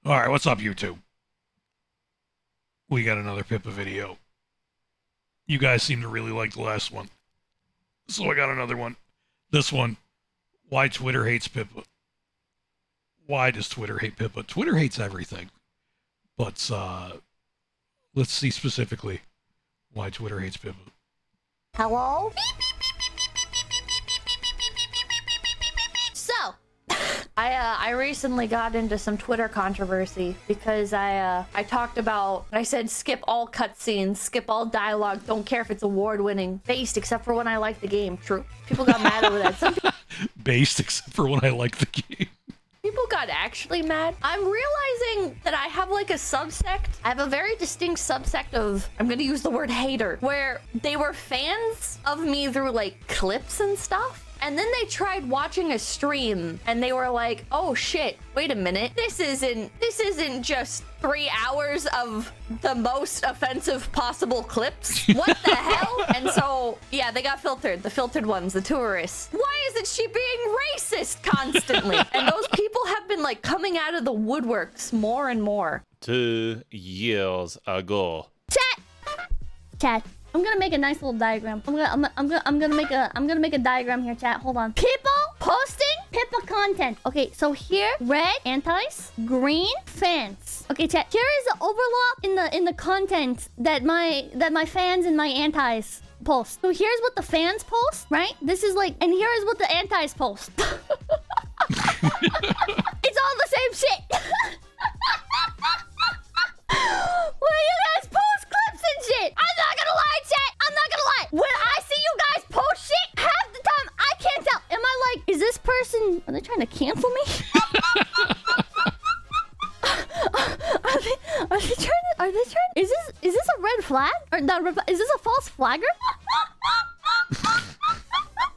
Alright, what's up, YouTube? We got another Pippa video. You guys seem to really like the last one. So I got another one. This one. Why Twitter hates Pippa. Why does Twitter hate Pippa? Twitter hates everything. But, let's see specifically why Twitter hates Pippa. Hello? So, I recently got into some Twitter controversy because I talked about, I said skip all cutscenes, skip all dialogue, don't care if it's award-winning, based except for when I like the game. True. People got mad over that. Some Based except for when I like the game. people got actually mad. I'm realizing that I have like a subsect. I have a very distinct subsect of, I'm gonna use the word hater, where they were fans of me through like clips and stuff. And then they tried watching a stream and they were like, oh shit, wait a minute. This isn't just 3 hours of the most offensive possible clips. What the hell? And so, yeah, they got filtered. The filtered ones, the tourists. Why isn't she being racist constantly? And those people have been like coming out of the woodworks more and more. 2 years ago. Chat. I'm gonna make a nice little diagram. I'm gonna make a diagram here, chat. Hold on. People posting Pippa content. Okay, so here, red antis, green fans. Okay, chat. Here is the overlap in the content that my fans and my antis post. So here's what the fans post, right? This is like, and here is what the antis post. It's all the same shit. Well, you guys post clips and shit. I'm not gonna lie, chat. I'm not gonna lie. When I see you guys post shit, half the time I can't tell. Am I like, is this person? Are they trying to cancel me? Are they trying to? Are they trying? Is this a red flag? Or not? Is this a false flagger?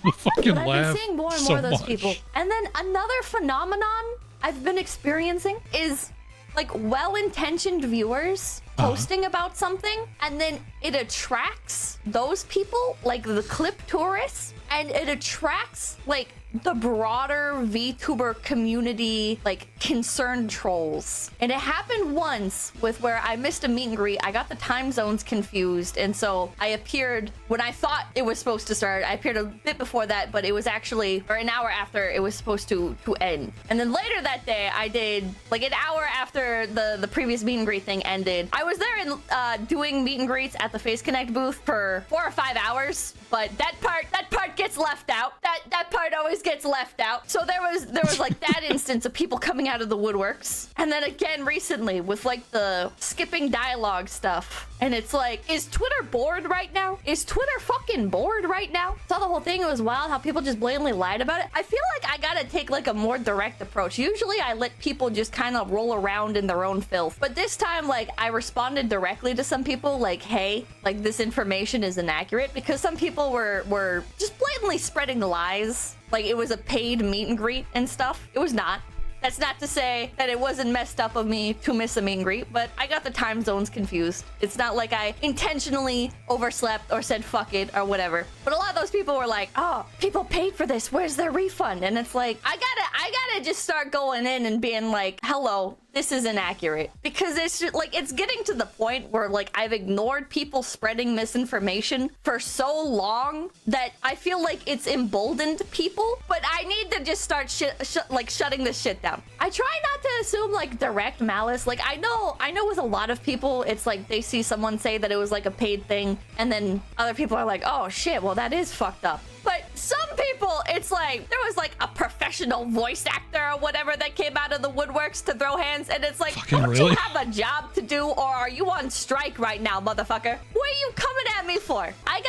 The fucking But I've laugh been seeing more and so more of those much. people. And then another phenomenon I've been experiencing is like well-intentioned viewers posting about something, and then it attracts those people, like the clip tourists, and it attracts like the broader VTuber community, like concerned trolls. And it happened once with where I missed a meet and greet. I got the time zones confused, and so I appeared when I thought it was supposed to start. I appeared a bit before that, but it was actually, or an hour after it was supposed to end. And then later that day, I did like an hour after the previous meet and greet thing ended. I was there and doing meet and greets at the Face Connect booth for 4 or 5 hours, but that part gets left out. That part always gets left out. So there was like that instance of people coming out of the woodworks. And then again recently with like the skipping dialogue stuff. And it's like, is Twitter bored right now? Is Twitter fucking bored right now? Saw the whole thing. It was wild how people just blatantly lied about it. I feel like I gotta take like a more direct approach. Usually I let people just kind of roll around in their own filth. But this time, like, I responded directly to some people like, hey, like this information is inaccurate, because some people were just blatantly spreading lies. Like it was a paid meet and greet and stuff. It was not. That's not to say that it wasn't messed up of me to miss a meet and greet, but I got the time zones confused. It's not like I intentionally overslept or said fuck it or whatever. But a lot of those people were like, oh, people paid for this. Where's their refund? And it's like, I gotta just start going in and being like, hello, this is inaccurate. Because it's just, like, it's getting to the point where like I've ignored people spreading misinformation for so long that I feel like it's emboldened people. But I need to just start shutting this shit down. I try not to assume like direct malice. Like I know with a lot of people, it's like they see someone say that it was like a paid thing, and then other people are like, oh shit, well that is fucked up. But some people, it's like, there was like a professional voice actor or whatever that came out of the woodworks to throw hands, and it's like, Fucking don't really? you have a job to do, or are you on strike right now, motherfucker? What are you coming at me for? I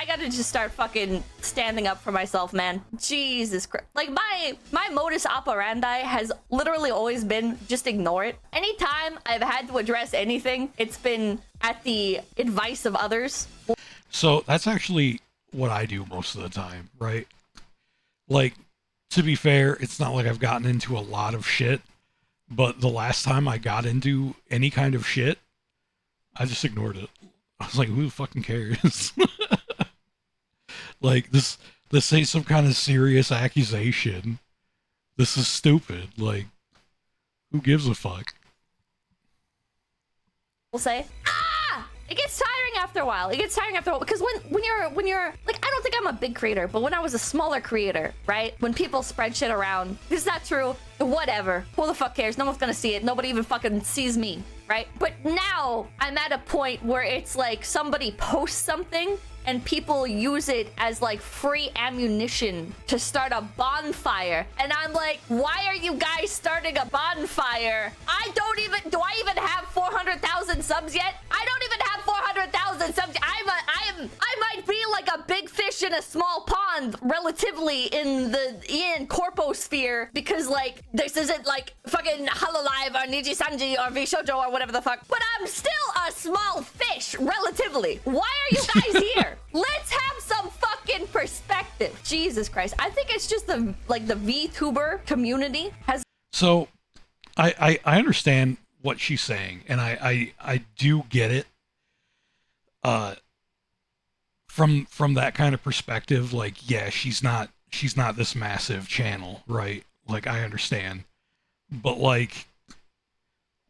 gotta just start fucking standing up for myself, man. Jesus Christ. Like my modus operandi has literally always been just ignore it. Anytime I've had to address anything, it's been at the advice of others. So that's actually what I do most of the time, right? Like, to be fair, it's not like I've gotten into a lot of shit, but the last time I got into any kind of shit, I just ignored it. I was like, who the fucking cares? Like, this ain't some kind of serious accusation. This is stupid. Like, Who gives a fuck? Will say, it gets tiring after a while. It gets tiring after a while because when you're like, I don't think I'm a big creator, but when I was a smaller creator, right? When people spread shit around, this is not true. Whatever. Who the fuck cares? No one's gonna see it. Nobody even fucking sees me, right? But now I'm at a point where it's like somebody posts something and people use it as like free ammunition to start a bonfire. And I'm like, why are you guys starting a bonfire? Do I even have 400,000 subs yet? I don't even have 400,000 subs. I might be like a big fish in a small pond relatively in the corposphere because like this isn't like fucking Hololive or Niji Sanji or Vishojo or whatever the fuck. But I'm still a small fish relatively. Why are you guys here? Let's have some fucking perspective. Jesus Christ. I think it's just the VTuber community has. So I understand what she's saying, and I do get it. From that kind of perspective, like, yeah, she's not this massive channel, right? Like, I understand. But like,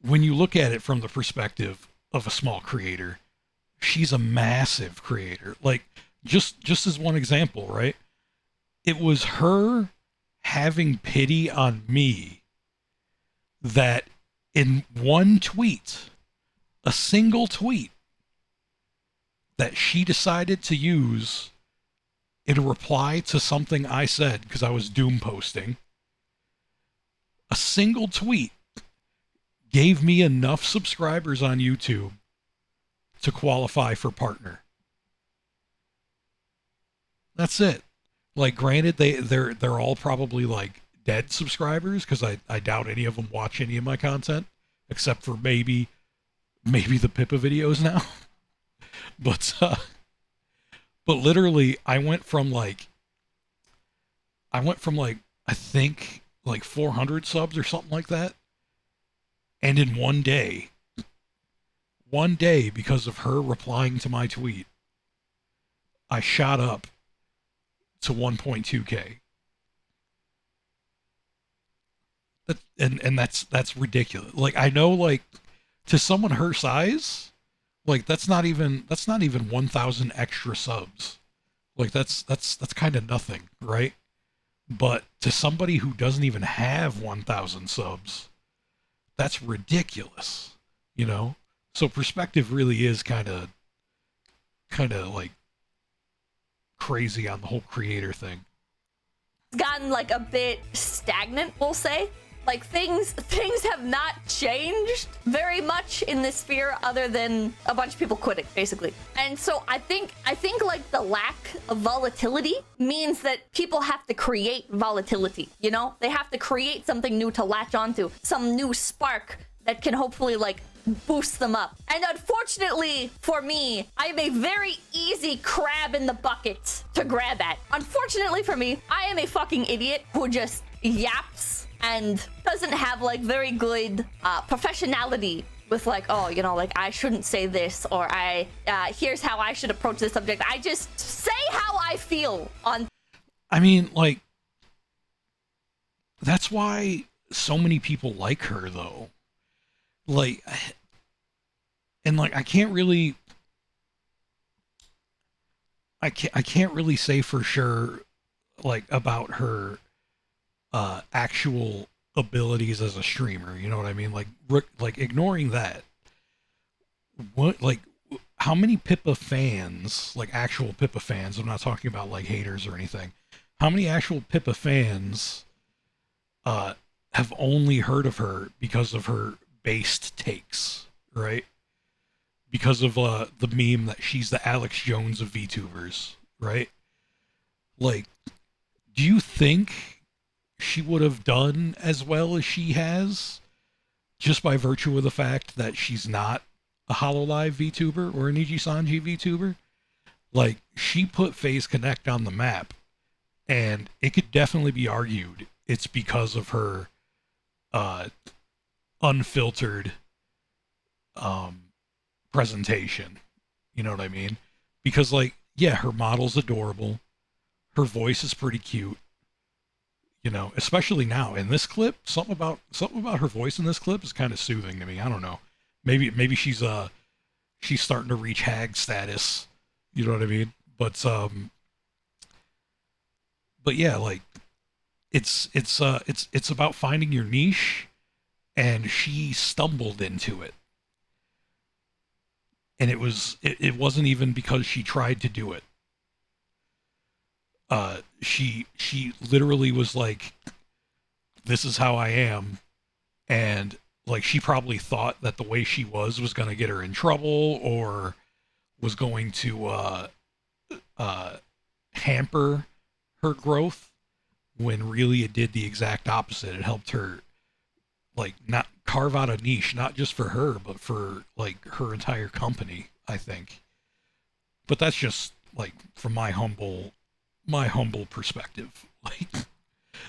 when you look at it from the perspective of a small creator, she's a massive creator. Like, just as one example, right? It was her having pity on me that in one tweet, a single tweet that she decided to use in a reply to something I said because I was doom posting, a single tweet gave me enough subscribers on YouTube to qualify for partner. That's it. Like, granted, they're all probably like dead subscribers because I doubt any of them watch any of my content except for maybe the Pippa videos now. But literally, I went from like I think like 400 subs or something like that, and in one day, because of her replying to my tweet, I shot up to 1.2K. And that's ridiculous. Like, I know, like, to someone her size, like, that's not even 1,000 extra subs. Like, that's kind of nothing, right? But to somebody who doesn't even have 1,000 subs, that's ridiculous, you know? So perspective really is kind of like crazy on the whole creator thing. Gotten like a bit stagnant, we'll say. Like things have not changed very much in this sphere other than a bunch of people quitting, basically. And so I think like the lack of volatility means that people have to create volatility, you know? They have to create something new to latch onto, some new spark that can hopefully like boost them up. And unfortunately for me, I am a very easy crab in the bucket to grab at. Unfortunately for me, I am a fucking idiot who just yaps and doesn't have like very good professionality with like, oh, you know, like I shouldn't say this, or here's how I should approach this subject. I just say how I feel on. I mean, like, that's why so many people like her though. Like, and like, I can't really say for sure, like, about her actual abilities as a streamer, you know what I mean? Like ignoring that, what, like, how many Pippa fans, like actual Pippa fans, I'm not talking about like haters or anything, how many actual Pippa fans have only heard of her because of her based takes, right? Because of the meme that she's the Alex Jones of VTubers, right? Like, do you think she would have done as well as she has just by virtue of the fact that she's not a Hololive VTuber or a Niji Sanji VTuber? Like, she put FaZe Connect on the map, and it could definitely be argued it's because of her unfiltered presentation. You know what I mean? Because, like, yeah, her model's adorable, her voice is pretty cute, You know, especially now in this clip, something about her voice in this clip is kind of soothing to me. I don't know. Maybe she's starting to reach hag status. You know what I mean? But yeah, like it's about finding your niche, and she stumbled into it. And it wasn't even because she tried to do it. She literally was like, this is how I am, and like she probably thought that the way she was going to get her in trouble, or was going to hamper her growth, when really it did the exact opposite. It helped her, like, not carve out a niche, not just for her, but for like her entire company, I think. But that's just like from my humble perspective.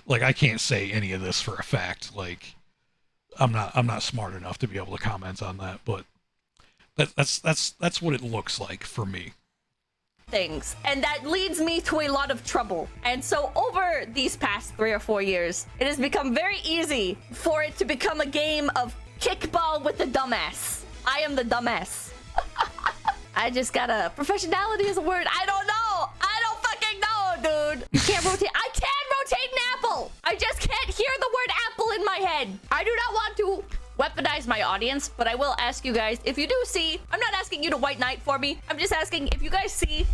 Like I can't say any of this for a fact. Like I'm not smart enough to be able to comment on that, but that's what it looks like for me. Things, and that leads me to a lot of trouble. And so over these past 3 or 4 years, it has become very easy for it to become a game of kickball with the dumbass. I am the dumbass. I just gotta, professionality is a word. I don't know. I don't fucking know, dude. You can't rotate. I can rotate an apple. I just can't hear the word apple in my head. I do not want to weaponize my audience, but I will ask you guys, if you do see, I'm not asking you to white knight for me. I'm just asking, if you guys see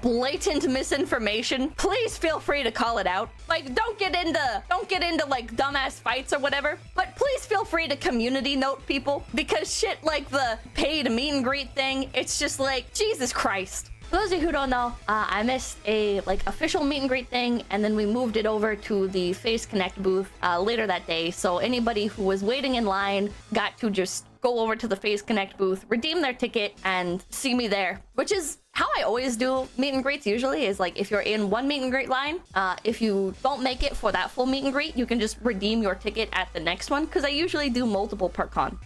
blatant misinformation, please feel free to call it out. Like, don't get into like dumbass fights or whatever, but please feel free to community note people, because shit like the paid meet and greet thing, it's just like, Jesus Christ. For those of you who don't know, I missed a official meet and greet thing, and then we moved it over to the Face Connect booth later that day. So anybody who was waiting in line got to just go over to the Face Connect booth, redeem their ticket, and see me there, which is how I always do meet and greets usually, is like if you're in one meet and greet line, if you don't make it for that full meet and greet, you can just redeem your ticket at the next one, because I usually do multiple per con.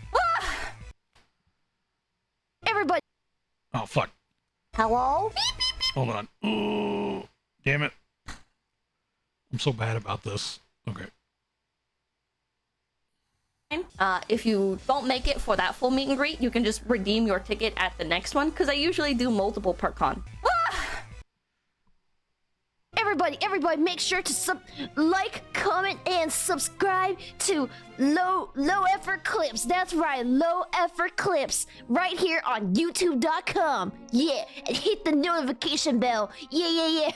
Everybody. Oh, fuck. Hello? Hold on. Oh, damn it. I'm so bad about this. Okay. If you don't make it for that full meet and greet, you can just redeem your ticket at the next one, because I usually do multiple per con. Everybody, make sure to like, comment, and subscribe to Low Effort Clips. That's right, Low Effort Clips, right here on YouTube.com. Yeah, and hit the notification bell. Yeah.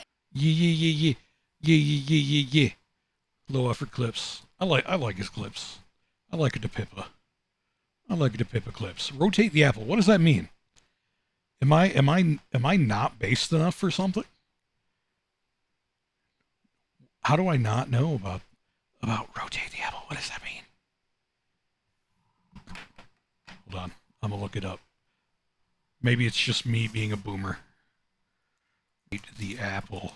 Yeah. Low effort clips. I like his clips. I like it to Pippa. I like it to Pippa clips. Rotate the apple. What does that mean? Am I not based enough for something? How do I not know about rotate the apple? What does that mean? Hold on. I'm gonna look it up. Maybe it's just me being a boomer. Rotate the apple.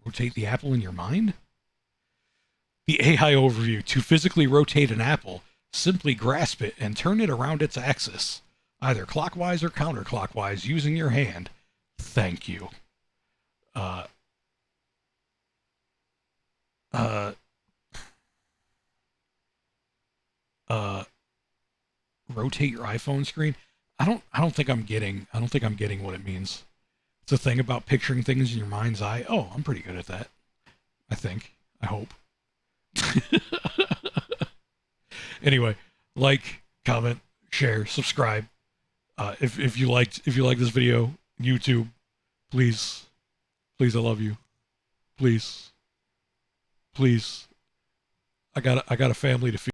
Rotate the apple in your mind? The AI overview. To physically rotate an apple, simply grasp it and turn it around its axis, either clockwise or counterclockwise, using your hand. Thank you. Rotate your iPhone screen. I don't think I'm getting what it means. It's a thing about picturing things in your mind's eye. Oh, I'm pretty good at that. I think. I hope. Anyway, like, comment, share, subscribe. If you like this video, YouTube, please, I love you. Please. I got a family to feed.